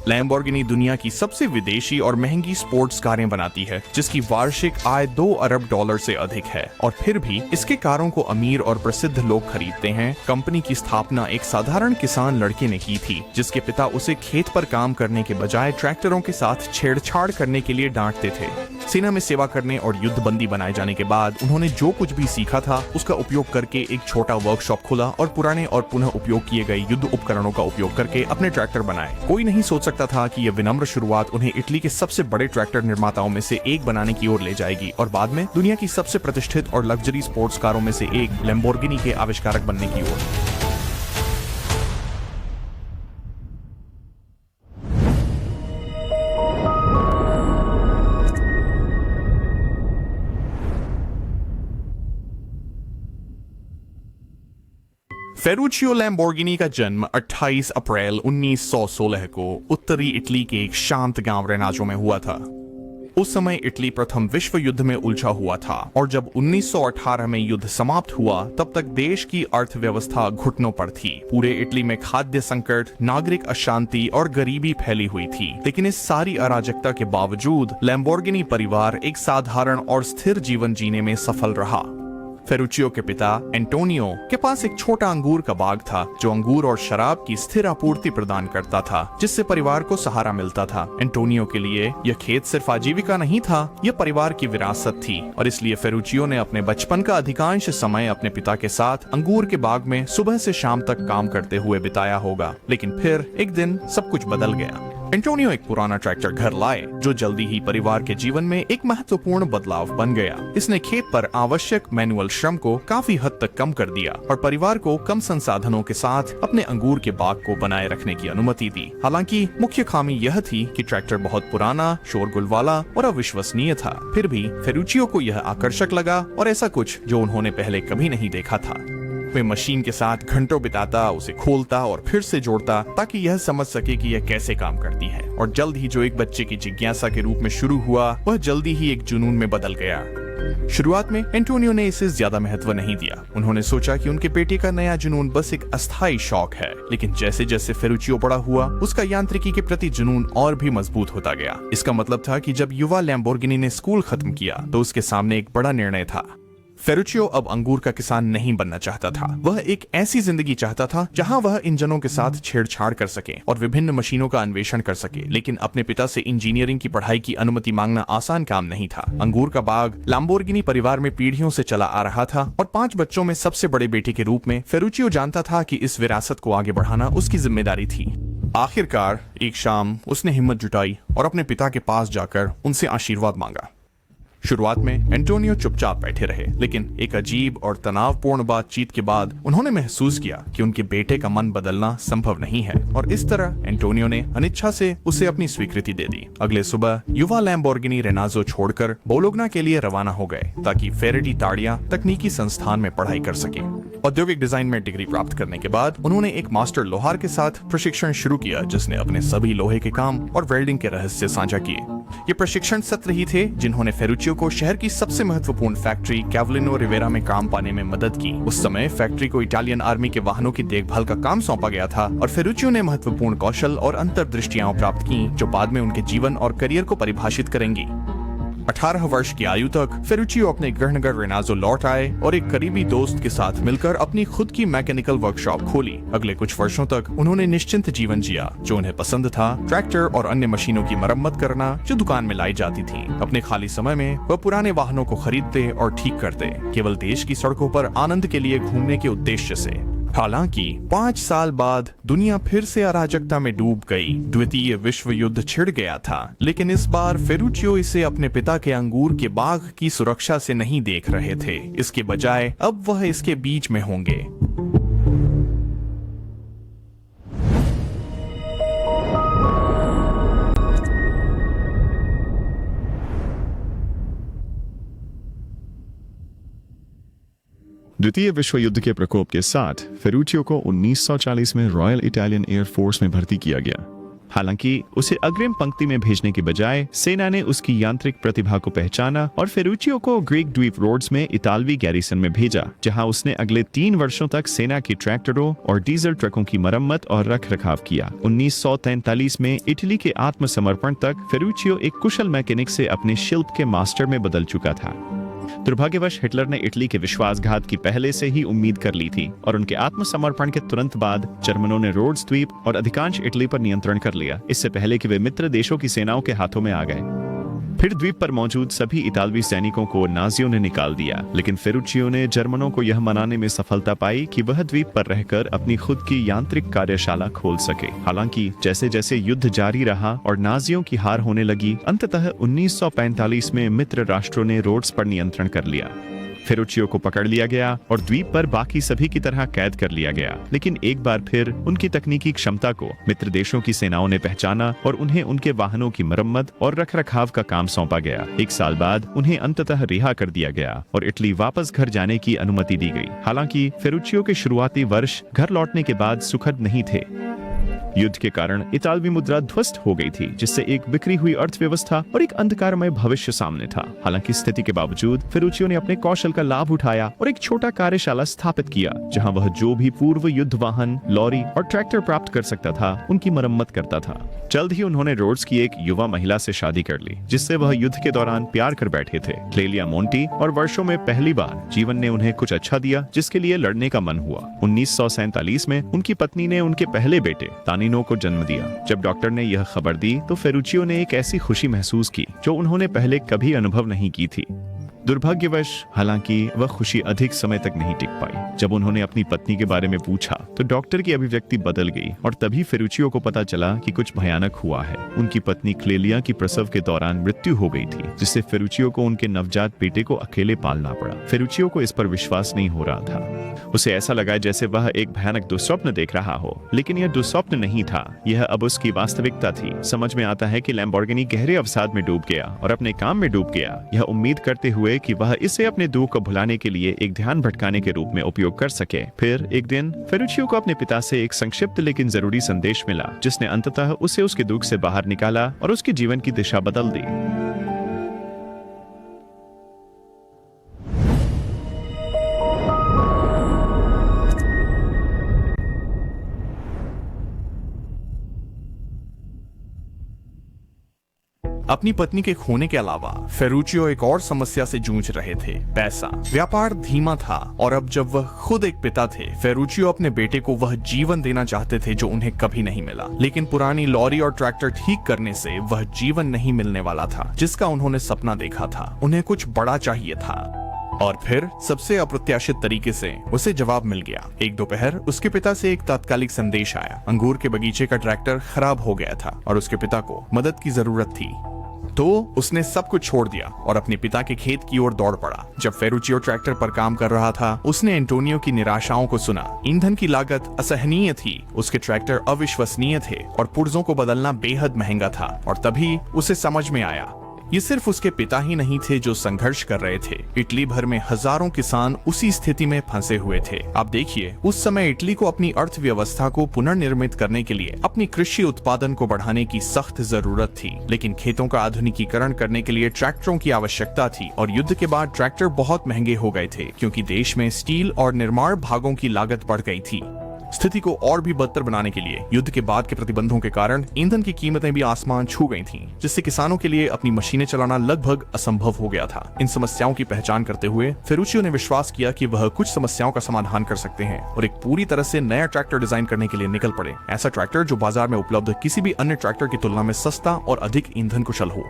Lamborghini दुनिया की सबसे विदेशी और महंगी स्पोर्ट्स कारें बनाती है, जिसकी वार्षिक आय 2 अरब डॉलर से अधिक है। और फिर भी इसके कारों को अमीर और प्रसिद्ध लोग खरीदते हैं। कंपनी की स्थापना एक साधारण किसान लड़के ने की थी, जिसके पिता उसे खेत पर काम करने के बजाय ट्रैक्टरों के साथ छेड़छाड़ करने के लिए डांटते थे। सेना में सेवा करने और युद्धबंदी बनाए जाने के बाद उन्होंने जो कुछ भी सीखा था उसका उपयोग करके एक छोटा वर्कशॉप खोला और पुराने और पुनः उपयोग किए गए युद्ध उपकरणों का उपयोग करके अपने ट्रैक्टर बनाए। कोई नहीं सोच सकता था कि यह विनम्र शुरुआत उन्हें इटली के सबसे बड़े ट्रैक्टर निर्माताओं में से एक बनाने की ओर ले जाएगी और बाद में दुनिया की सबसे प्रतिष्ठित और लग्जरी स्पोर्ट्स कारों में से एक लैम्बोर्गिनी के आविष्कारक बनने की ओर। फेरुचियो लैम्बोर्गिनी का जन्म 28 अप्रैल 1916 को उत्तरी इटली के एक शांत गांव रेनाजो में हुआ था। उस समय इटली प्रथम विश्व युद्ध में उलझा हुआ था और जब 1918 में युद्ध समाप्त हुआ तब तक देश की अर्थव्यवस्था घुटनों पर थी। पूरे इटली में खाद्य संकट, नागरिक अशांति और गरीबी फैली हुई थी। लेकिन इस सारी अराजकता के बावजूद लैम्बोर्गिनी परिवार एक साधारण और स्थिर जीवन जीने में सफल रहा। फेरुचियो के पिता एंटोनियो के पास एक छोटा अंगूर का बाग था, जो अंगूर और शराब की स्थिर आपूर्ति प्रदान करता था, जिससे परिवार को सहारा मिलता था। एंटोनियो के लिए यह खेत सिर्फ आजीविका नहीं था, यह परिवार की विरासत थी और इसलिए फेरुचियो ने अपने बचपन का अधिकांश समय अपने पिता के साथ अंगूर के बाग में सुबह से शाम तक काम करते हुए बिताया होगा। लेकिन फिर एक दिन सब कुछ बदल गया। एंटोनियो एक पुराना ट्रैक्टर घर लाए, जो जल्दी ही परिवार के जीवन में एक महत्वपूर्ण बदलाव बन गया। इसने खेत पर आवश्यक मैनुअल श्रम को काफी हद तक कम कर दिया और परिवार को कम संसाधनों के साथ अपने अंगूर के बाग को बनाए रखने की अनुमति दी। हालांकि मुख्य खामी यह थी कि ट्रैक्टर बहुत पुराना, शोरगुल वाला और अविश्वसनीय था। फिर भी फेरुचियो को यह आकर्षक लगा और ऐसा कुछ जो उन्होंने पहले कभी नहीं देखा था। वे मशीन के साथ घंटों बिताता, उसे खोलता और फिर से जोड़ता ताकि यह समझ सके कि यह कैसे काम करती है। और जल्द ही जो एक बच्चे की जिज्ञासा के रूप में शुरू हुआ, वह जल्दी ही एक जुनून में बदल गया। शुरुआत में एंटोनियो ने इसे ज्यादा महत्व नहीं दिया। उन्होंने सोचा कि उनके बेटे का नया जुनून बस एक अस्थायी शौक है। लेकिन जैसे जैसे फेरुचियो बड़ा हुआ, उसका यांत्रिकी के प्रति जुनून और भी मजबूत होता गया। इसका मतलब था कि जब युवा लैम्बोर्गिनी ने स्कूल खत्म किया तो उसके सामने एक बड़ा निर्णय था। फेरुचियो अब अंगूर का किसान नहीं बनना चाहता था। वह एक ऐसी जिंदगी चाहता था जहां वह इंजनों के साथ छेड़छाड़ कर सके और विभिन्न मशीनों का अन्वेषण कर सके। लेकिन अपने पिता से इंजीनियरिंग की पढ़ाई की अनुमति मांगना आसान काम नहीं था। अंगूर का बाग लैम्बोर्गिनी परिवार में पीढ़ियों से चला आ रहा था और 5 बच्चों में सबसे बड़े बेटे के रूप में फेरुचियो जानता था कि इस विरासत को आगे बढ़ाना उसकी जिम्मेदारी थी। आखिरकार एक शाम उसने हिम्मत जुटाई और अपने पिता के पास जाकर उनसे आशीर्वाद मांगा। शुरुआत में एंटोनियो चुपचाप बैठे रहे, लेकिन एक अजीब और तनावपूर्ण बातचीत के बाद उन्होंने महसूस किया कि उनके बेटे का मन बदलना संभव नहीं है और इस तरह एंटोनियो ने अनिच्छा से उसे अपनी स्वीकृति दे दी। अगले सुबह युवा लैम्बोर्गिनी रेनाजो छोड़कर बोलोग्ना के लिए रवाना हो गए ताकि फेरेडी ताड़िया तकनीकी संस्थान में पढ़ाई कर सके। औद्योगिक डिजाइन में डिग्री प्राप्त करने के बाद उन्होंने एक मास्टर लोहार के साथ प्रशिक्षण शुरू किया, जिसने अपने सभी लोहे के काम और वेल्डिंग के रहस्य साझा किए। ये प्रशिक्षण सत्र ही थे जिन्होंने फेरुचियो को शहर की सबसे महत्वपूर्ण फैक्ट्री कैवलिनो रिवेरा में काम पाने में मदद की। उस समय फैक्ट्री को इटालियन आर्मी के वाहनों की देखभाल का काम सौंपा गया था और फेरुचियो ने महत्वपूर्ण कौशल और अंतर्दृष्टियां प्राप्त की, जो बाद में उनके जीवन और करियर को परिभाषित करेंगी। 18 वर्ष की आयु तक फेरुचियो अपने गृहनगर रेनाजो लौट आए और एक करीबी दोस्त के साथ मिलकर अपनी खुद की मैकेनिकल वर्कशॉप खोली। अगले कुछ वर्षों तक उन्होंने निश्चिंत जीवन जिया। जो उन्हें पसंद था, ट्रैक्टर और अन्य मशीनों की मरम्मत करना जो दुकान में लाई जाती थी। अपने खाली समय में वह पुराने वाहनों को खरीदते और ठीक करते, केवल देश की सड़कों पर आनंद के लिए घूमने के उद्देश्य से। हालांकि 5 साल बाद दुनिया फिर से अराजकता में डूब गई। द्वितीय विश्व युद्ध छिड़ गया था, लेकिन इस बार फेरुचियो इसे अपने पिता के अंगूर के बाग की सुरक्षा से नहीं देख रहे थे। इसके बजाय अब वह इसके बीच में होंगे। द्वितीय विश्व युद्ध के प्रकोप के साथ फेरुचियो को 1940 में रॉयल इटालियन एयर फोर्स में भर्ती किया गया। हालांकि उसे अग्रिम पंक्ति में भेजने के बजाय सेना ने उसकी यांत्रिक प्रतिभा को पहचाना और फेरुचियो को ग्रीक द्वीप रोड्स में इतालवी गैरिसन में भेजा, जहां उसने अगले 3 वर्षों तक सेना की ट्रैक्टरों और डीजल ट्रकों की मरम्मत और रख रखाव किया। 1943 में इटली के आत्मसमर्पण तक फेरुचियो एक कुशल मैकेनिक से अपने शिल्प के मास्टर में बदल चुका था। दुर्भाग्यवश हिटलर ने इटली के विश्वासघात की पहले से ही उम्मीद कर ली थी और उनके आत्मसमर्पण के तुरंत बाद जर्मनों ने रोड्स द्वीप और अधिकांश इटली पर नियंत्रण कर लिया, इससे पहले कि वे मित्र देशों की सेनाओं के हाथों में आ गए। फिर द्वीप पर मौजूद सभी इतालवी सैनिकों को नाजियों ने निकाल दिया, लेकिन फेरुचियो ने जर्मनों को यह मनाने में सफलता पाई कि वह द्वीप पर रहकर अपनी खुद की यांत्रिक कार्यशाला खोल सके। हालांकि जैसे जैसे युद्ध जारी रहा और नाजियों की हार होने लगी, अंततः 1945 में मित्र राष्ट्रों ने रोड्स पर नियंत्रण कर लिया। फेरुचियो को पकड़ लिया गया और द्वीप पर बाकी सभी की तरह कैद कर लिया गया, लेकिन एक बार फिर उनकी तकनीकी क्षमता को मित्र देशों की सेनाओं ने पहचाना और उन्हें उनके वाहनों की मरम्मत और रखरखाव का काम सौंपा गया। 1 साल बाद उन्हें अंततः रिहा कर दिया गया और इटली वापस घर जाने की अनुमति दी गई। हालांकि फेरुचियो के शुरुआती वर्ष घर लौटने के बाद सुखद नहीं थे। युद्ध के कारण इतालवी मुद्रा ध्वस्त हो गई थी, जिससे एक बिखरी हुई अर्थव्यवस्था और एक अंधकारमय भविष्य सामने था। हालांकि स्थिति के बावजूद फेरुचियो ने अपने कौशल का लाभ उठाया और एक छोटा कार्यशाला स्थापित किया, जहां वह जो भी पूर्व युद्ध वाहन, लॉरी और ट्रैक्टर प्राप्त कर सकता था, उनकी मरम्मत करता था। जल्द ही उन्होंने रोड्स की एक युवा महिला से शादी कर ली, जिससे वह युद्ध के दौरान प्यार कर बैठे थे, क्लेलिया मोंटी, और वर्षों में पहली बार जीवन ने उन्हें कुछ अच्छा दिया जिसके लिए लड़ने का मन हुआ। 1947 में उनकी पत्नी ने उनके पहले बेटे तानिनो को जन्म दिया। जब डॉक्टर ने यह खबर दी तो फेरुचियो ने एक ऐसी खुशी महसूस की जो उन्होंने पहले कभी अनुभव नहीं की थी। दुर्भाग्यवश हालांकि वह खुशी अधिक समय तक नहीं टिक पाई। जब उन्होंने अपनी पत्नी के बारे में पूछा तो डॉक्टर की अभिव्यक्ति बदल गई और तभी फेरुचियो को पता चला कि कुछ भयानक हुआ है। उनकी पत्नी क्लेलिया की प्रसव के दौरान मृत्यु हो गई थी, जिससे फेरुचियो को उनके नवजात बेटे को अकेले पालना पड़ा। फेरुचियो को इस पर विश्वास नहीं हो रहा था। उसे ऐसा लगा जैसे वह एक भयानक दुस्वप्न देख रहा हो, लेकिन यह दुस्वप्न नहीं था, यह अब उसकी वास्तविकता थी। समझ में आता है कि लैम्बोर्गिनी गहरे अवसाद में डूब गया और अपने काम में डूब गया, यह उम्मीद करते हुए कि वह इसे अपने दुख को भुलाने के लिए एक ध्यान भटकाने के रूप में उपयोग कर सके। फिर एक दिन फेरुचियो को अपने पिता से एक संक्षिप्त लेकिन जरूरी संदेश मिला, जिसने अंततः उसे उसके दुख से बाहर निकाला और उसके जीवन की दिशा बदल दी। अपनी पत्नी के खोने के अलावा फेरुचियो एक और समस्या से जूझ रहे थे, पैसा। व्यापार धीमा था और अब जब वह खुद एक पिता थे, फेरुचियो अपने बेटे को वह जीवन देना चाहते थे जो उन्हें कभी नहीं मिला। लेकिन पुरानी लॉरी और ट्रैक्टर ठीक करने से वह जीवन नहीं मिलने वाला था जिसका उन्होंने सपना देखा था। उन्हें कुछ बड़ा चाहिए था। और फिर सबसे अप्रत्याशित तरीके से उसे जवाब मिल गया। एक दोपहर उसके पिता से एक तात्कालिक संदेश आया। अंगूर के बगीचे का ट्रैक्टर खराब हो गया था और उसके पिता को मदद की जरूरत थी। तो उसने सब कुछ छोड़ दिया और अपने पिता के खेत की ओर दौड़ पड़ा। जब फेरुचियो ट्रैक्टर पर काम कर रहा था, उसने एंटोनियो की निराशाओं को सुना। ईंधन की लागत असहनीय थी, उसके ट्रैक्टर अविश्वसनीय थे और पुर्जों को बदलना बेहद महंगा था। और तभी उसे समझ में आया, ये सिर्फ उसके पिता ही नहीं थे जो संघर्ष कर रहे थे। इटली भर में हजारों किसान उसी स्थिति में फंसे हुए थे। आप देखिए, उस समय इटली को अपनी अर्थव्यवस्था को पुनर्निर्मित करने के लिए अपनी कृषि उत्पादन को बढ़ाने की सख्त जरूरत थी, लेकिन खेतों का आधुनिकीकरण करने के लिए ट्रैक्टरों की आवश्यकता थी। और युद्ध के बाद ट्रैक्टर बहुत महंगे हो गए थे क्योंकि देश में स्टील और निर्माण भागों की लागत बढ़ गई थी। स्थिति को और भी बदतर बनाने के लिए युद्ध के बाद के प्रतिबंधों के कारण ईंधन की कीमतें भी आसमान छू गई थीं, जिससे किसानों के लिए अपनी मशीनें चलाना लगभग असंभव हो गया था। इन समस्याओं की पहचान करते हुए फेरुचियो ने विश्वास किया कि वह कुछ समस्याओं का समाधान कर सकते हैं और एक पूरी तरह से नया ट्रैक्टर डिजाइन करने के लिए निकल पड़े। ऐसा ट्रैक्टर जो बाजार में उपलब्ध किसी भी अन्य ट्रैक्टर की तुलना में सस्ता और अधिक ईंधन कुशल हो।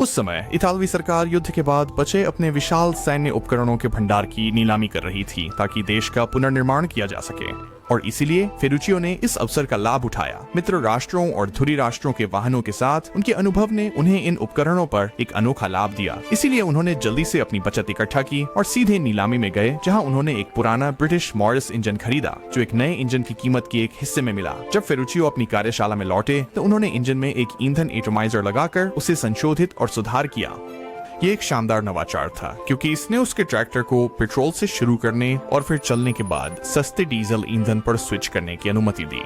उस समय इतालवी सरकार युद्ध के बाद बचे अपने विशाल सैन्य उपकरणों के भंडार की नीलामी कर रही थी ताकि देश का पुनर्निर्माण किया जा सके। और इसीलिए फेरुचियो ने इस अवसर का लाभ उठाया। मित्र राष्ट्रों और धुरी राष्ट्रों के वाहनों के साथ उनके अनुभव ने उन्हें इन उपकरणों पर एक अनोखा लाभ दिया। इसीलिए उन्होंने जल्दी से अपनी बचत इकट्ठा की और सीधे नीलामी में गए, जहां उन्होंने एक पुराना ब्रिटिश मॉरिस इंजन खरीदा जो एक नए इंजन की कीमत के एक हिस्से में मिला। जब फेरुचियो अपनी कार्यशाला में लौटे तो उन्होंने इंजन में एक ईंधन एटोमाइजर लगाकर उसे संशोधित और सुधार किया। ये एक शानदार नवाचार था क्योंकि इसने उसके ट्रैक्टर को पेट्रोल से शुरू करने और फिर चलने के बाद सस्ते डीजल ईंधन पर स्विच करने की अनुमति दी।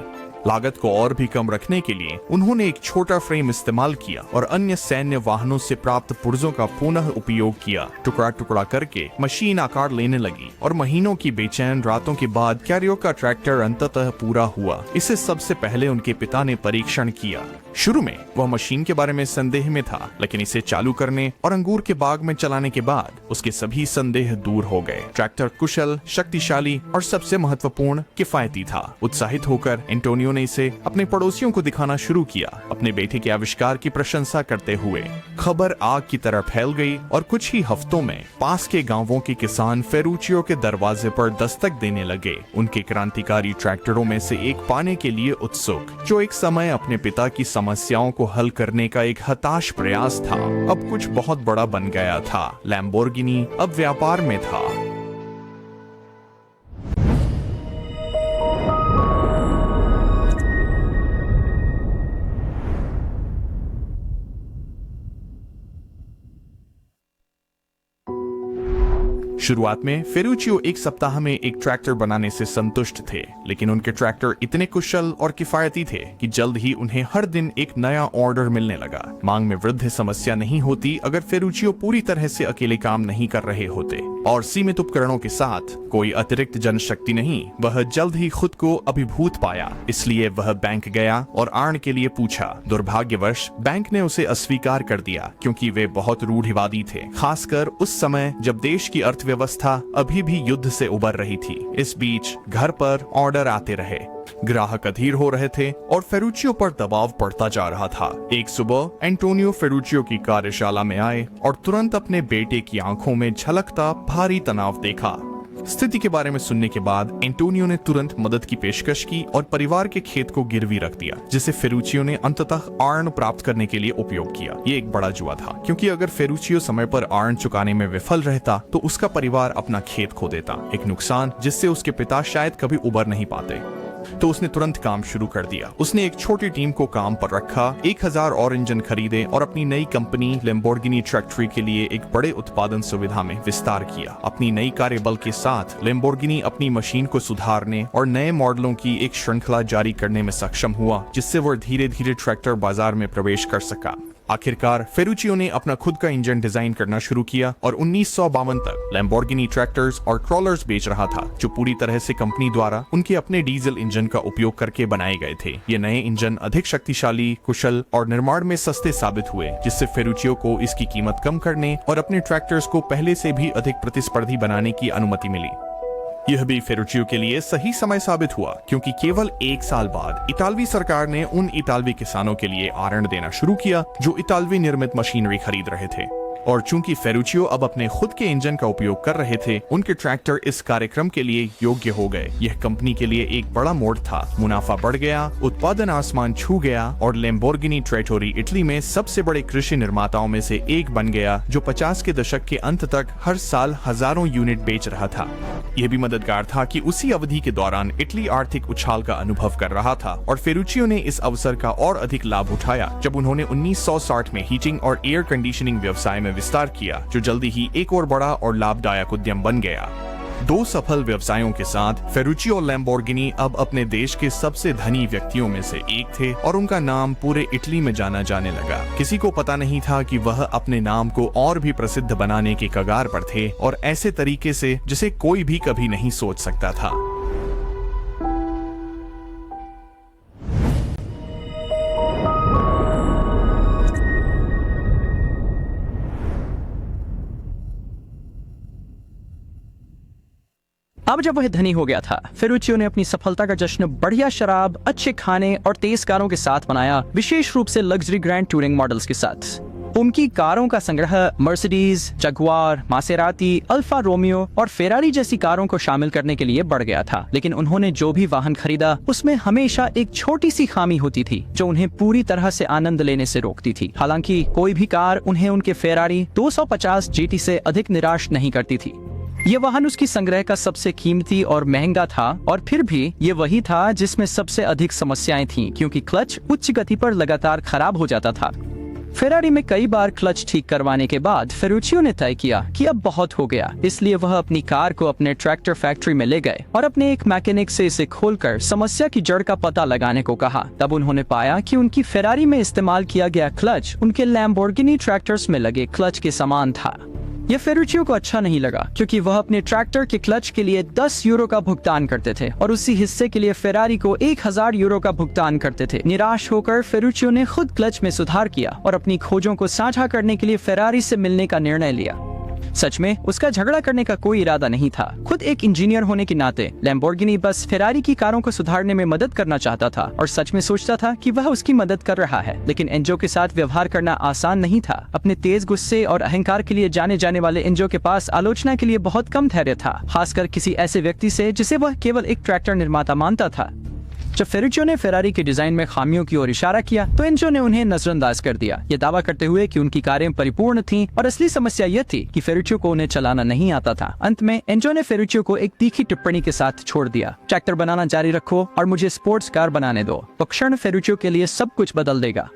लागत को और भी कम रखने के लिए उन्होंने एक छोटा फ्रेम इस्तेमाल किया और अन्य सैन्य वाहनों से प्राप्त पुर्जों का पुनः उपयोग किया। टुकड़ा टुकड़ा करके मशीन आकार लेने लगी और महीनों की बेचैन रातों के बाद कैरियो का ट्रैक्टर अंततः पूरा हुआ। इसे सबसे पहले उनके पिता ने परीक्षण किया। शुरू में वह मशीन के बारे में संदेह में था, लेकिन इसे चालू करने और अंगूर के बाग में चलाने के बाद उसके सभी संदेह दूर हो गए। ट्रैक्टर कुशल, शक्तिशाली और सबसे महत्वपूर्ण किफायती था। उत्साहित होकर एंटोनियो ने इसे अपने पड़ोसियों को दिखाना शुरू किया, अपने बेटे के आविष्कार की प्रशंसा करते हुए। खबर आग की तरह फैल गई और कुछ ही हफ्तों में पास के गांवों के किसान फेरुचियो के दरवाजे पर दस्तक देने लगे, उनके क्रांतिकारी ट्रैक्टरों में से एक पाने के लिए उत्सुक, जो एक समय अपने पिता की समस्याओं को हल करने का एक हताश प्रयास था, अब कुछ बहुत बड़ा बन गया था। लैम्बोर्गिनी अब व्यापार में था। शुरुआत में फेरुचियो एक सप्ताह में एक ट्रैक्टर बनाने से संतुष्ट थे, लेकिन उनके ट्रैक्टर इतने कुशल और किफायती थे कि जल्द ही उन्हें हर दिन एक नया ऑर्डर मिलने लगा। मांग में वृद्धि समस्या नहीं होती अगर फेरुचियो पूरी तरह से अकेले काम नहीं कर रहे होते, और सीमित उपकरणों के साथ कोई अतिरिक्त जनशक्ति नहीं। वह जल्द ही खुद को अभिभूत पाया, इसलिए वह बैंक गया और आर्न के लिए पूछा। दुर्भाग्यवश बैंक ने उसे अस्वीकार कर दिया, क्योंकि वे बहुत रूढ़िवादी थे, खासकर उस समय जब देश की अर्थव्यवस्था अभी भी युद्ध से उबर रही थी। इस बीच घर पर ऑर्डर आते रहे, ग्राहक अधीर हो रहे थे और फेरुचियो पर दबाव पड़ता जा रहा था। एक सुबह एंटोनियो फेरुचियो की कार्यशाला में आए और तुरंत अपने बेटे की आंखों में झलकता भारी तनाव देखा। स्थिति के बारे में सुनने के बाद एंटोनियो ने तुरंत मदद की पेशकश की और परिवार के खेत को गिरवी रख दिया, जिसे फेरुचियो ने अंततः आर्न प्राप्त करने के लिए उपयोग किया। ये एक बड़ा जुआ था, क्योंकि अगर फेरुचियो समय पर आर्न चुकाने में विफल रहता तो उसका परिवार अपना खेत खो देता, एक नुकसान जिससे उसके पिता शायद कभी उबर नहीं पाते। तो उसने तुरंत काम शुरू कर दिया। उसने एक छोटी टीम को काम पर रखा, 1000 और इंजन खरीदे और अपनी नई कंपनी लैम्बोर्गिनी ट्रैक्टरी के लिए एक बड़े उत्पादन सुविधा में विस्तार किया। अपनी नई कार्यबल के साथ लैम्बोर्गिनी अपनी मशीन को सुधारने और नए मॉडलों की एक श्रृंखला जारी करने में सक्षम हुआ, जिससे वह धीरे धीरे ट्रैक्टर बाजार में प्रवेश कर सका। आखिरकार फेरुचियो ने अपना खुद का इंजन डिजाइन करना शुरू किया और 1952 तक लैम्बोर्गिनी ट्रैक्टर्स और क्रॉलर्स बेच रहा था, जो पूरी तरह से कंपनी द्वारा उनके अपने डीजल इंजन का उपयोग करके बनाए गए थे। ये नए इंजन अधिक शक्तिशाली, कुशल और निर्माण में सस्ते साबित हुए, जिससे फेरुचियो को इसकी कीमत कम करने और अपने ट्रैक्टर्स को पहले से भी अधिक प्रतिस्पर्धी बनाने की अनुमति मिली। यह भी फेरुचियो के लिए सही समय साबित हुआ, क्योंकि केवल 1 साल बाद इतालवी सरकार ने उन इतालवी किसानों के लिए आरण देना शुरू किया जो इतालवी निर्मित मशीनरी खरीद रहे थे। और चूंकि फेरुचियो अब अपने खुद के इंजन का उपयोग कर रहे थे, उनके ट्रैक्टर इस कार्यक्रम के लिए योग्य हो गए। यह कंपनी के लिए एक बड़ा मोड़ था। मुनाफा बढ़ गया, उत्पादन आसमान छू गया और लैम्बोर्गिनी ट्रैक्टरी इटली में सबसे बड़े कृषि निर्माताओं में से एक बन गया, जो 50 के दशक के अंत तक हर साल हजारों यूनिट बेच रहा था। यह भी मददगार था कि उसी अवधि के दौरान इटली आर्थिक उछाल का अनुभव कर रहा था और फेरुचियो ने इस अवसर का और अधिक लाभ उठाया जब उन्होंने 1960 में हीटिंग और एयर कंडीशनिंग व्यवसाय में विस्तार किया, जो जल्दी ही एक और बड़ा और लाभदायक उद्यम बन गया। 2 सफल व्यवसायों के साथ फेरुचियो और लैम्बोर्गिनी अब अपने देश के सबसे धनी व्यक्तियों में से एक थे और उनका नाम पूरे इटली में जाना जाने लगा। किसी को पता नहीं था कि वह अपने नाम को और भी प्रसिद्ध बनाने के कगार पर थे, और ऐसे तरीके से जिसे कोई भी कभी नहीं सोच सकता था। अब जब वह धनी हो गया था, फेरुचियो ने अपनी सफलता का जश्न बढ़िया शराब, अच्छे खाने और तेज कारों के साथ मनाया, विशेष रूप से लग्जरी ग्रैंड टूरिंग मॉडल्स के साथ। उनकी कारों का संग्रह Mercedes, Jaguar, Maserati, Alfa Romeo और फेरारी जैसी कारों को शामिल करने के लिए बढ़ गया था। लेकिन उन्होंने जो भी वाहन खरीदा, उसमें हमेशा एक छोटी सी खामी होती थी जो उन्हें पूरी तरह से आनंद लेने से रोकती थी। हालांकि कोई भी कार उन्हें उनके फेरारी 250 GT से अधिक निराश नहीं करती थी। ये वाहन उसकी संग्रह का सबसे कीमती और महंगा था, और फिर भी ये वही था जिसमें सबसे अधिक समस्याएं थीं, क्योंकि क्लच उच्च गति पर लगातार खराब हो जाता था। फेरारी में कई बार क्लच ठीक करवाने के बाद फेरुचियो ने तय किया कि अब बहुत हो गया, इसलिए वह अपनी कार को अपने ट्रैक्टर फैक्ट्री में ले गए और अपने एक मैकेनिक से इसे खोलकर समस्या की जड़ का पता लगाने को कहा। तब उन्होंने पाया कि उनकी फेरारी में इस्तेमाल किया गया क्लच उनके लैम्बोर्गिनी ट्रैक्टर्स में लगे क्लच के समान था। यह फेरुचियो को अच्छा नहीं लगा, क्योंकि वह अपने ट्रैक्टर के क्लच के लिए 10 यूरो का भुगतान करते थे और उसी हिस्से के लिए फेरारी को 1000 यूरो का भुगतान करते थे। निराश होकर फेरुचियो ने खुद क्लच में सुधार किया और अपनी खोजों को साझा करने के लिए फेरारी से मिलने का निर्णय लिया। सच में उसका झगड़ा करने का कोई इरादा नहीं था। खुद एक इंजीनियर होने के नाते लैम्बोर्गिनी बस फेरारी की कारों को सुधारने में मदद करना चाहता था और सच में सोचता था कि वह उसकी मदद कर रहा है। लेकिन एंजो के साथ व्यवहार करना आसान नहीं था। अपने तेज गुस्से और अहंकार के लिए जाने जाने वाले एंजो के पास आलोचना के लिए बहुत कम धैर्य था, खासकर किसी ऐसे व्यक्ति से जिसे वह केवल एक ट्रैक्टर निर्माता मानता था। जब फेरुचियो ने फेरारी के डिजाइन में खामियों की ओर इशारा किया तो एंजो ने उन्हें नजरअंदाज कर दिया, ये दावा करते हुए कि उनकी कारें परिपूर्ण थीं और असली समस्या यह थी कि फेरुचियो को उन्हें चलाना नहीं आता था। अंत में एंजो ने फेरुचियो को एक तीखी टिप्पणी के साथ छोड़ दिया, ट्रैक्टर बनाना जारी रखो और मुझे स्पोर्ट्स कार बनाने दो। तो क्षण फेरुचियो के लिए सब कुछ बदल देगा।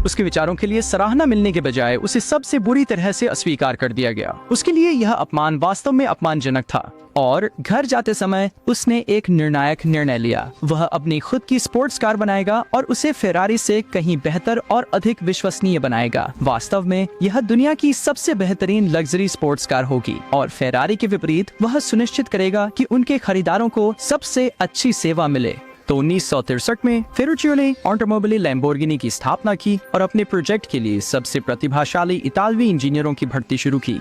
उसके विचारों के लिए सराहना मिलने के बजाय उसे सबसे बुरी तरह से अस्वीकार कर दिया गया। उसके लिए यह अपमान वास्तव में अपमानजनक था और घर जाते समय उसने एक निर्णायक निर्णय लिया। वह अपनी खुद की स्पोर्ट्स कार बनाएगा और उसे फेरारी से कहीं बेहतर और अधिक विश्वसनीय बनाएगा। वास्तव में यह दुनिया की सबसे बेहतरीन लग्जरी स्पोर्ट्स कार होगी और फेरारी के विपरीत वह सुनिश्चित करेगा कि उनके खरीदारों को सबसे अच्छी सेवा मिले। तो 1963 में फेरुचियो ने ऑटोमोबिली लैम्बोर्गिनी की स्थापना की और अपने प्रोजेक्ट के लिए सबसे प्रतिभाशाली इतालवी इंजीनियरों की भर्ती शुरू की।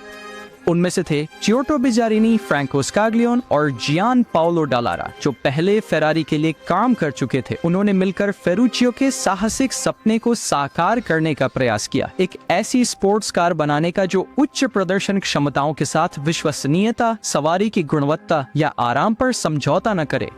उनमें से थे चियोटो बिजारिनी, फ्रैंको स्काग्लियोन और जियान पाओलो डालारा, जो पहले फेरारी के लिए काम कर चुके थे। उन्होंने मिलकर फेरुचियो के साहसिक सपने को साकार करने का प्रयास किया, एक ऐसी स्पोर्ट्स कार बनाने का जो उच्च प्रदर्शन क्षमताओं के साथ विश्वसनीयता, सवारी की गुणवत्ता या आराम पर समझौता न करे।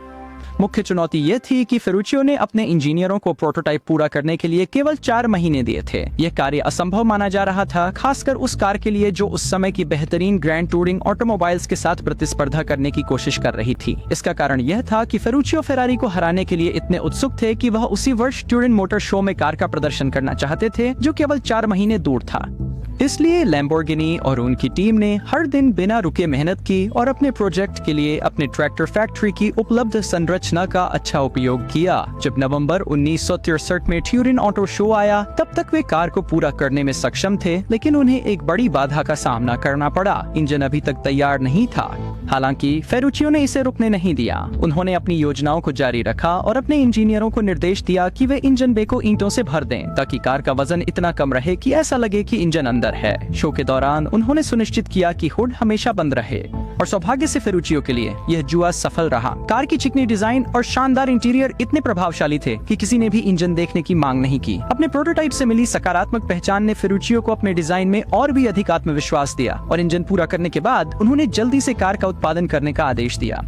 मुख्य चुनौती यह थी कि फेरुचियो ने अपने इंजीनियरों को प्रोटोटाइप पूरा करने के लिए केवल 4 महीने दिए थे। यह कार्य असंभव माना जा रहा था, खासकर उस कार के लिए जो उस समय की बेहतरीन ग्रैंड टूरिंग ऑटोमोबाइल्स के साथ प्रतिस्पर्धा करने की कोशिश कर रही थी। इसका कारण यह था कि फेरुचियो फेरारी को हराने के लिए इतने उत्सुक थे कि वह उसी वर्ष ट्यूरिन मोटर शो में कार का प्रदर्शन करना चाहते थे, जो केवल 4 महीने दूर था। इसलिए लैम्बोर्गिनी और उनकी टीम ने हर दिन बिना रुके मेहनत की और अपने प्रोजेक्ट के लिए अपने ट्रैक्टर फैक्ट्री की उपलब्ध संरचना का अच्छा उपयोग किया। जब नवंबर 1963 में ट्यूरिन ऑटो शो आया, तब तक वे कार को पूरा करने में सक्षम थे, लेकिन उन्हें एक बड़ी बाधा का सामना करना पड़ा। इंजन अभी तक तैयार नहीं था। हालांकि फेरुचियो ने इसे रुकने नहीं दिया। उन्होंने अपनी योजनाओं को जारी रखा और अपने इंजीनियरों को निर्देश दिया कि वे इंजन बे को ईंटों से भर दें, ताकि कार का वजन इतना कम रहे कि ऐसा लगे कि इंजन अंदर है। शो के दौरान उन्होंने सुनिश्चित किया कि हुड हमेशा बंद रहे और सौभाग्य से फेरुचियो के लिए यह जुआ सफल रहा। कार की चिकनी डिजाइन और शानदार इंटीरियर इतने प्रभावशाली थे कि किसी ने भी इंजन देखने की मांग नहीं की। अपने प्रोटोटाइप से मिली सकारात्मक पहचान ने फेरुचियो को अपने डिजाइन में और भी अधिक आत्मविश्वास दिया और इंजन पूरा करने के बाद उन्होंने जल्दी से कार का उत्पादन करने का आदेश दिया।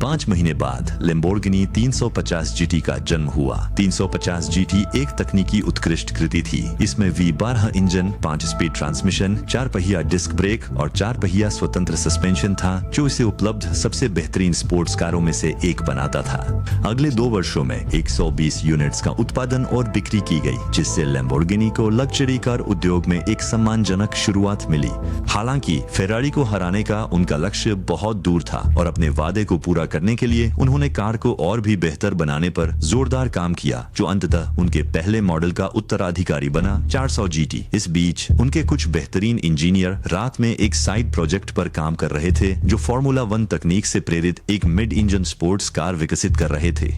5 महीने बाद लैम्बोर्गिनी 350 GT का जन्म हुआ। 350 GT एक तकनीकी उत्कृष्ट कृति थी। इसमें V12 इंजन, 5 स्पीड ट्रांसमिशन, 4 पहिया डिस्क ब्रेक और 4 पहिया स्वतंत्र सस्पेंशन था, जो इसे उपलब्ध सबसे बेहतरीन स्पोर्ट्स कारों में से एक बनाता था। अगले 2 वर्षों में 120 यूनिट्स का उत्पादन और बिक्री की गई, जिससे लैम्बोर्गिनी को लग्जरी कार उद्योग में एक सम्मानजनक शुरुआत मिली। हालांकि फेरारी को हराने का उनका लक्ष्य बहुत दूर था और अपने वादे को पूरा करने के लिए उन्होंने कार को और भी बेहतर बनाने पर जोरदार काम किया, जो अंततः उनके पहले मॉडल का उत्तराधिकारी बना, 400 GT। इस बीच उनके कुछ बेहतरीन इंजीनियर रात में एक साइड प्रोजेक्ट पर काम कर रहे थे, जो फार्मूला 1 तकनीक से प्रेरित एक मिड इंजन स्पोर्ट्स कार विकसित कर रहे थे।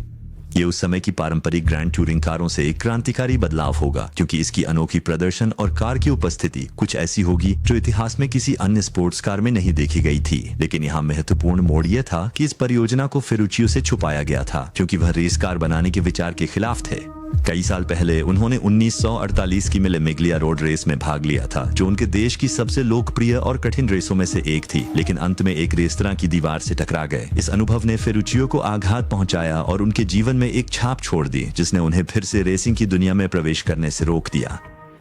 ये उस समय की पारंपरिक ग्रैंड टूरिंग कारों से एक क्रांतिकारी बदलाव होगा, क्योंकि इसकी अनोखी प्रदर्शन और कार की उपस्थिति कुछ ऐसी होगी जो इतिहास में किसी अन्य स्पोर्ट्स कार में नहीं देखी गई थी। लेकिन यहाँ महत्वपूर्ण मोड़ यह था कि इस परियोजना को फेरुचियो से छुपाया गया था, क्योंकि वह रेस कार बनाने के विचार के खिलाफ थे। कई साल पहले उन्होंने 1948 की मिले मेगलिया रोड रेस में भाग लिया था, जो उनके देश की सबसे लोकप्रिय और कठिन रेसों में से एक थी, लेकिन अंत में एक रेस्तरां की दीवार से टकरा गए। इस अनुभव ने फेरुचियो को आघात पहुंचाया और उनके जीवन में एक छाप छोड़ दी, जिसने उन्हें फिर से रेसिंग की दुनिया में प्रवेश करने से रोक दिया।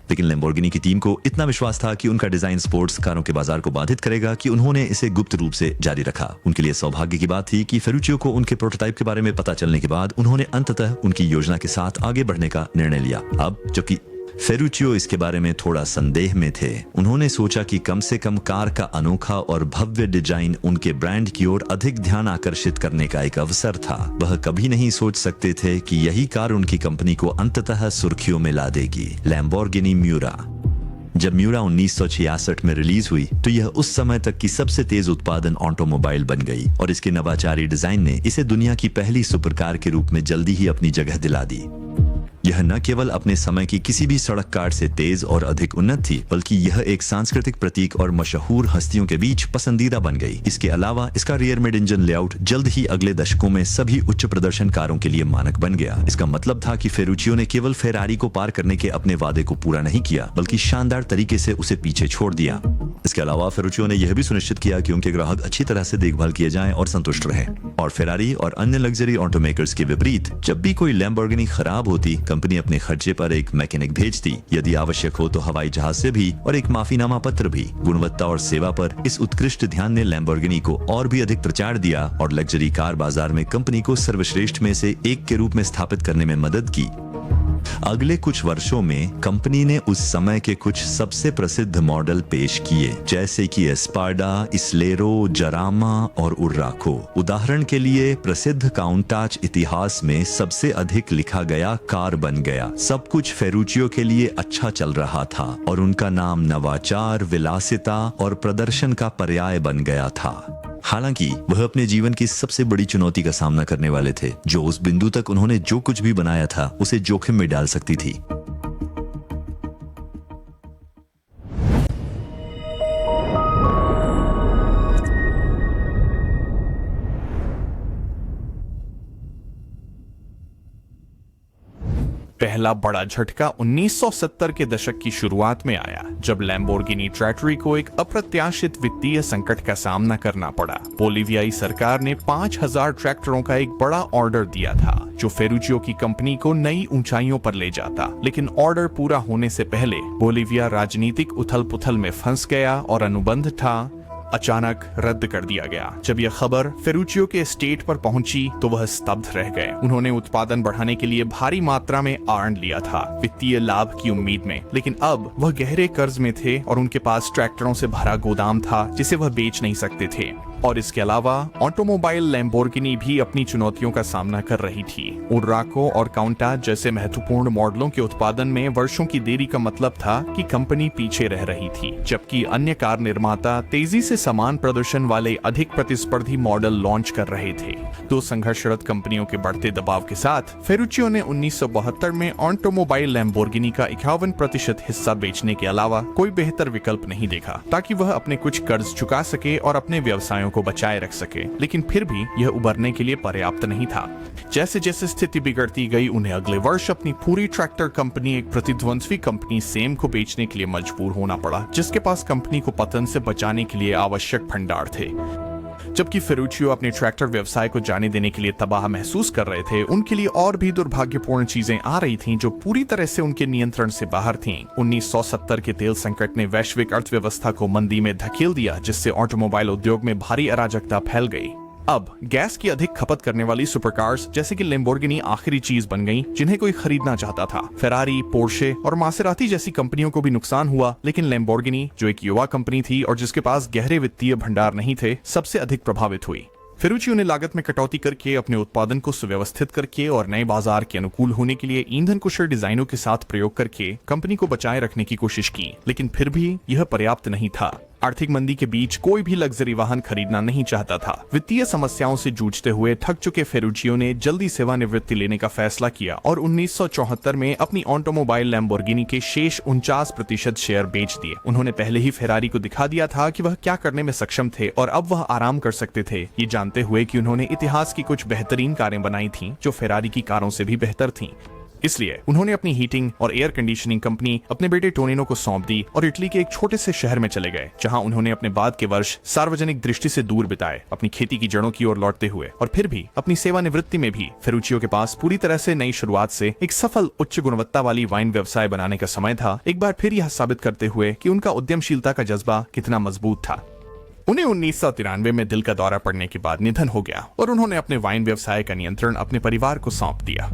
लेकिन लैम्बोर्गिनी की टीम को इतना विश्वास था कि उनका डिजाइन स्पोर्ट्स कारों के बाजार को बाधित करेगा कि उन्होंने इसे गुप्त रूप से जारी रखा। उनके लिए सौभाग्य की बात थी कि फेरुचियो को उनके प्रोटोटाइप के बारे में पता चलने के बाद उन्होंने अंततः उनकी योजना के साथ आगे बढ़ने का निर्णय लिया। अब जबकि फेरुचियो इसके बारे में थोड़ा संदेह में थे। उन्होंने सोचा कि कम से कम कार का अनोखा और भव्य डिजाइन उनके ब्रांड की ओर अधिक ध्यान आकर्षित करने का एक अवसर था। वह कभी नहीं सोच सकते थे कि यही कार उनकी कंपनी को अंततः सुर्खियों में ला देगी। Lamborghini Miura. जब म्यूरा 1966 में रिलीज हुई तो यह उस समय तक की सबसे तेज उत्पादन ऑटोमोबाइल बन गई और इसके नवाचारी डिजाइन ने इसे दुनिया की पहली सुपरकार के रूप में जल्दी ही अपनी जगह दिला दी। यह न केवल अपने समय की किसी भी सड़क कार से तेज और अधिक उन्नत थी, बल्कि यह एक सांस्कृतिक प्रतीक और मशहूर हस्तियों के बीच पसंदीदा बन गई। इसके अलावा इसका रियर मिड इंजन लेआउट जल्द ही अगले दशकों में सभी उच्च प्रदर्शन कारों के लिए मानक बन गया। इसका मतलब था कि फेरुचियो ने केवल फेरारी को पार करने के अपने वादे को पूरा नहीं किया, बल्कि शानदार तरीके से उसे पीछे छोड़ दिया। इसके अलावा फेरुचियो ने यह भी सुनिश्चित किया कि उनके ग्राहक अच्छी तरह से देखभाल किए जाएं और संतुष्ट रहें। और फेरारी और अन्य लग्जरी ऑटोमेकर्स के विपरीत, जब भी कोई लैम्बोर्गिनी खराब होती, कंपनी अपने खर्चे पर एक मैकेनिक भेजती, यदि आवश्यक हो तो हवाई जहाज से भी, और एक माफीनामा पत्र भी। गुणवत्ता और सेवा पर इस उत्कृष्ट ध्यान ने लैम्बोर्गिनी को और भी अधिक प्रचार दिया और लग्जरी कार बाजार में कंपनी को सर्वश्रेष्ठ में से एक के रूप में स्थापित करने में मदद की। अगले कुछ वर्षों में कंपनी ने उस समय के कुछ सबसे प्रसिद्ध मॉडल पेश किए, जैसे कि एस्पाडा, इस्लेरो, जरामा और उर्राको। उदाहरण के लिए प्रसिद्ध काउंटाच इतिहास में सबसे अधिक लिखा गया कार बन गया। सब कुछ फेरुचियो के लिए अच्छा चल रहा था और उनका नाम नवाचार, विलासिता और प्रदर्शन का पर्याय बन गया था। हालांकि वह अपने जीवन की सबसे बड़ी चुनौती का सामना करने वाले थे, जो उस बिंदु तक उन्होंने जो कुछ भी बनाया था उसे जोखिम में डाल सकती थी। पहला बड़ा झटका 1970 के दशक की शुरुआत में आया, जब लैम्बोर्गिनी ट्रैटरी को एक अप्रत्याशित वित्तीय संकट का सामना करना पड़ा। बोलिवियाई सरकार ने 5000 ट्रैक्टरों का एक बड़ा ऑर्डर दिया था, जो फेरुचियो की कंपनी को नई ऊंचाइयों पर ले जाता। लेकिन ऑर्डर पूरा होने से पहले बोलिविया राजनीतिक उथल-पुथल में फंस गया और अनुबंध था अचानक रद्द कर दिया गया। जब यह खबर फेरुचियो के एस्टेट पर पहुंची तो वह स्तब्ध रह गए। उन्होंने उत्पादन बढ़ाने के लिए भारी मात्रा में आर्न लिया था, वित्तीय लाभ की उम्मीद में, लेकिन अब वह गहरे कर्ज में थे और उनके पास ट्रैक्टरों से भरा गोदाम था जिसे वह बेच नहीं सकते थे। और इसके अलावा ऑटोमोबाइल लैम्बोर्गिनी भी अपनी चुनौतियों का सामना कर रही थी। उर्राको और काउंटाच जैसे महत्वपूर्ण मॉडलों के उत्पादन में वर्षों की देरी का मतलब था कि कंपनी पीछे रह रही थी, जबकि अन्य कार निर्माता तेजी से समान प्रदर्शन वाले अधिक प्रतिस्पर्धी मॉडल लॉन्च कर रहे थे। दो संघर्षरत कंपनियों के बढ़ते दबाव के साथ फेरुचियो ने 1972 में ऑटोमोबाइल लैम्बोर्गिनी का 51% हिस्सा बेचने के अलावा कोई बेहतर विकल्प नहीं देखा, ताकि वह अपने कुछ कर्ज चुका सके और अपने व्यवसायों को बचाए रख सके। लेकिन फिर भी यह उबरने के लिए पर्याप्त नहीं था। जैसे जैसे स्थिति बिगड़ती गई, उन्हें अगले वर्ष अपनी पूरी ट्रैक्टर कंपनी एक प्रतिद्वंद्वी कंपनी सेम को बेचने के लिए मजबूर होना पड़ा, जिसके पास कंपनी को पतन से बचाने के लिए आवश्यक भंडार थे। जबकि फेरुचियो अपने ट्रैक्टर व्यवसाय को जाने देने के लिए तबाह महसूस कर रहे थे, उनके लिए और भी दुर्भाग्यपूर्ण चीजें आ रही थीं जो पूरी तरह से उनके नियंत्रण से बाहर थीं। 1970 के तेल संकट ने वैश्विक अर्थव्यवस्था को मंदी में धकेल दिया, जिससे ऑटोमोबाइल उद्योग में भारी अराजकता फैल गई। अब गैस की अधिक खपत करने वाली सुपरकार्स जैसे कि लैम्बोर्गिनी आखिरी चीज बन गई जिन्हें कोई खरीदना चाहता था। फेरारी, पोर्शे और मासेराती जैसी कंपनियों को भी नुकसान हुआ, लेकिन लैम्बोर्गिनी, जो एक युवा कंपनी थी और जिसके पास गहरे वित्तीय भंडार नहीं थे, सबसे अधिक प्रभावित हुई। फेरुचियो ने लागत में कटौती करके, अपने उत्पादन को सुव्यवस्थित करके और नए बाजार के अनुकूल होने के लिए ईंधन कुशल डिजाइनों के साथ प्रयोग करके कंपनी को बचाए रखने की कोशिश की, लेकिन फिर भी यह पर्याप्त नहीं था। आर्थिक मंदी के बीच कोई भी लग्जरी वाहन खरीदना नहीं चाहता था। वित्तीय समस्याओं से जूझते हुए थक चुके फेरुचियो ने जल्दी सेवानिवृत्ति लेने का फैसला किया और 1974 में अपनी ऑटोमोबाइल लैम्बोर्गिनी के शेष 49% शेयर बेच दिए। उन्होंने पहले ही फेरारी को दिखा दिया था कि वह क्या करने में सक्षम थे और अब वह आराम कर सकते थे, ये जानते हुए कि उन्होंने इतिहास की कुछ बेहतरीन कारें बनाई थीं जो फेरारी की कारों से भी बेहतर थीं। इसलिए उन्होंने अपनी हीटिंग और एयर कंडीशनिंग कंपनी अपने बेटे टोनिनो को सौंप दी और इटली के एक छोटे से शहर में चले गए, जहां उन्होंने अपने बाद के वर्ष सार्वजनिक दृष्टि से दूर बिताए, अपनी खेती की जड़ों की ओर लौटते हुए। और फिर भी अपनी सेवानिवृत्ति में भी फेरुचियो के पास पूरी तरह से नई शुरुआत से एक सफल उच्च गुणवत्ता वाली वाइन व्यवसाय बनाने का समय था, एक बार फिर यह साबित करते हुए कि उनका उद्यमशीलता का जज्बा कितना मजबूत था। उन्हें 1993 में दिल का दौरा पड़ने के बाद निधन हो गया और उन्होंने अपने वाइन व्यवसाय का नियंत्रण अपने परिवार को सौंप दिया।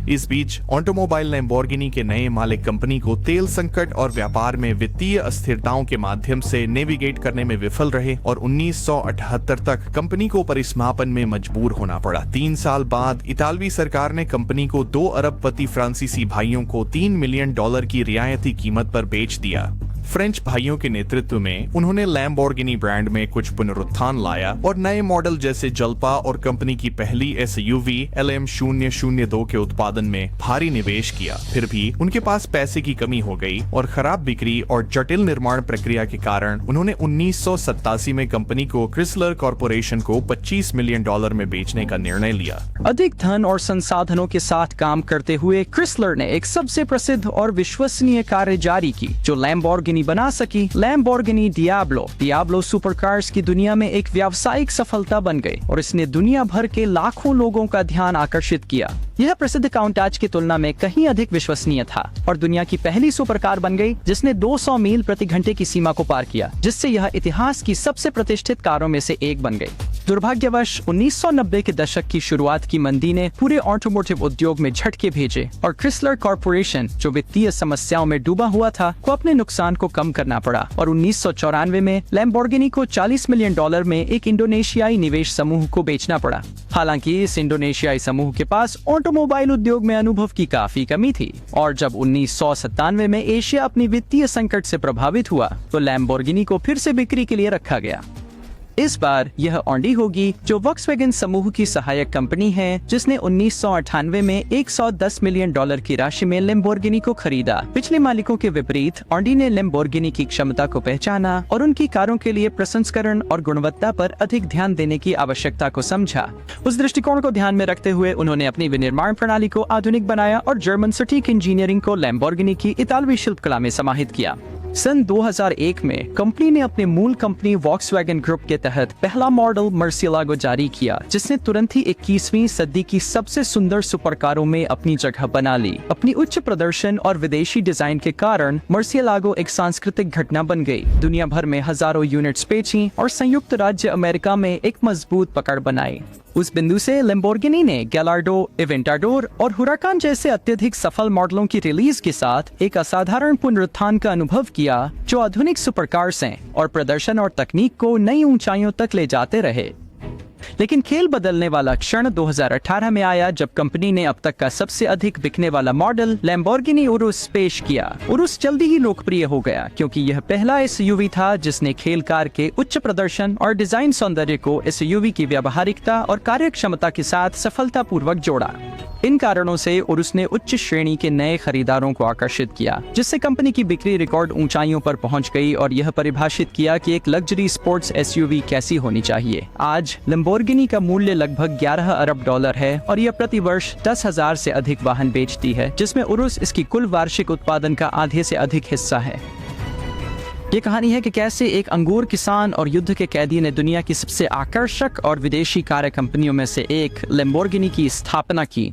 इस बीच ऑटोमोबाइल लैम्बोर्गिनी के नए मालिक कंपनी को तेल संकट और व्यापार में वित्तीय अस्थिरताओं के माध्यम से नेविगेट करने में विफल रहे और 1978 तक कंपनी को परिसमापन में मजबूर होना पड़ा। 3 साल बाद इतालवी सरकार ने कंपनी को 2 अरबपति फ्रांसीसी भाइयों को $3 मिलियन की रियायती कीमत पर बेच दिया। फ्रेंच भाइयों के नेतृत्व में उन्होंने लैम्बोर्गिनी ब्रांड में कुछ पुनरुत्थान लाया और नए मॉडल जैसे जल्पा और कंपनी की पहली SUV LM002 के उत्पादन में भारी निवेश किया। फिर भी उनके पास पैसे की कमी हो गई और खराब बिक्री और जटिल निर्माण प्रक्रिया के कारण उन्होंने 1987 में कंपनी को क्रिसलर कॉरपोरेशन को $25 मिलियन में बेचने का निर्णय लिया। अधिक धन और संसाधनों के साथ काम करते हुए क्रिसलर ने एक सबसे प्रसिद्ध और विश्वसनीय कार्य जारी की जो लैम्बोर्गिनी बना सकी, लैम्बोर्गिनी डियाब्लो सुपरकार्स की दुनिया में एक व्यावसायिक सफलता बन गई और इसने दुनिया भर के लाखों लोगों का ध्यान आकर्षित किया। यह प्रसिद्ध काउंटाच की तुलना में कहीं अधिक विश्वसनीय था और दुनिया की पहली सुपरकार बन गई जिसने 200 मील प्रति घंटे की सीमा को पार किया, जिससे यह इतिहास की सबसे प्रतिष्ठित कारों में से एक बन गई। दुर्भाग्यवश 1990 के दशक की शुरुआत की मंदी ने पूरे ऑटोमोटिव उद्योग में झटके भेजे और क्रिसलर कॉरपोरेशन, जो वित्तीय समस्याओं में डूबा हुआ था, को अपने नुकसान को कम करना पड़ा और 1994 में लैम्बोर्गिनी को $40 मिलियन में एक इंडोनेशियाई निवेश समूह को बेचना पड़ा। हालांकि इस इंडोनेशियाई समूह के पास ऑटोमोबाइल उद्योग में अनुभव की काफी कमी थी और जब 1997 में एशिया अपनी वित्तीय संकट से प्रभावित हुआ तो लैम्बोर्गिनी को फिर से बिक्री के लिए रखा गया। इस बार यह ऑडी होगी जो वॉक्सवैगन समूह की सहायक कंपनी है, जिसने 1998 में $110 मिलियन की राशि में लैम्बोर्गिनी को खरीदा। पिछले मालिकों के विपरीत ऑडी ने लैम्बोर्गिनी की क्षमता को पहचाना और उनकी कारों के लिए प्रसंस्करण और गुणवत्ता पर अधिक ध्यान देने की आवश्यकता को समझा। उस दृष्टिकोण को ध्यान में रखते हुए उन्होंने अपनी विनिर्माण प्रणाली को आधुनिक बनाया और जर्मन सटीक इंजीनियरिंग को लैम्बोर्गिनी की इतालवी शिल्पकला में समाहित किया। सन 2001 में कंपनी ने अपने मूल कंपनी वॉक्सवैगन ग्रुप के तहत पहला मॉडल मर्सिएलागो जारी किया, जिसने तुरंत ही 21वीं सदी की सबसे सुंदर सुपरकारों में अपनी जगह बना ली। अपनी उच्च प्रदर्शन और विदेशी डिजाइन के कारण मर्सिएलागो एक सांस्कृतिक घटना बन गई। दुनिया भर में हजारों यूनिट्स बेची और संयुक्त राज्य अमेरिका में एक मजबूत पकड़ बनाई। उस बिंदु से लैम्बोर्गिनी ने गैलार्डो, एवेंटाडोर और हुराकान जैसे अत्यधिक सफल मॉडलों की रिलीज के साथ एक असाधारण पुनरुत्थान का अनुभव किया जो आधुनिक सुपरकार्स हैं और प्रदर्शन और तकनीक को नई ऊंचाइयों तक ले जाते रहे। लेकिन खेल बदलने वाला क्षण 2018 में आया जब कंपनी ने अब तक का सबसे अधिक बिकने वाला मॉडल लैम्बोर्गिनी उरुस पेश किया। उरुस जल्दी ही लोकप्रिय हो गया क्योंकि यह पहला SUV था जिसने खेल कार के उच्च प्रदर्शन और डिजाइन सौंदर्य को SUV की व्यावहारिकता और कार्यक्षमता के साथ सफलतापूर्वक जोड़ा। इन कारणों से उरुस ने उच्च श्रेणी के नए खरीदारों को आकर्षित किया, जिससे कंपनी की बिक्री रिकॉर्ड ऊंचाइयों पर पहुंच गई और यह परिभाषित किया कि एक लग्जरी स्पोर्ट्स SUV कैसी होनी चाहिए। आज लैम्बोर्गिनी का मूल्य लगभग $11 अरब है और यह प्रति वर्ष 10,000 से अधिक वाहन बेचती है, जिसमें उरुस इसकी कुल वार्षिक उत्पादन का आधे से अधिक हिस्सा है। ये कहानी है कि कैसे एक अंगूर किसान और युद्ध के कैदी ने दुनिया की सबसे आकर्षक और विदेशी कार कंपनियों में से एक लैम्बोर्गिनी की स्थापना की।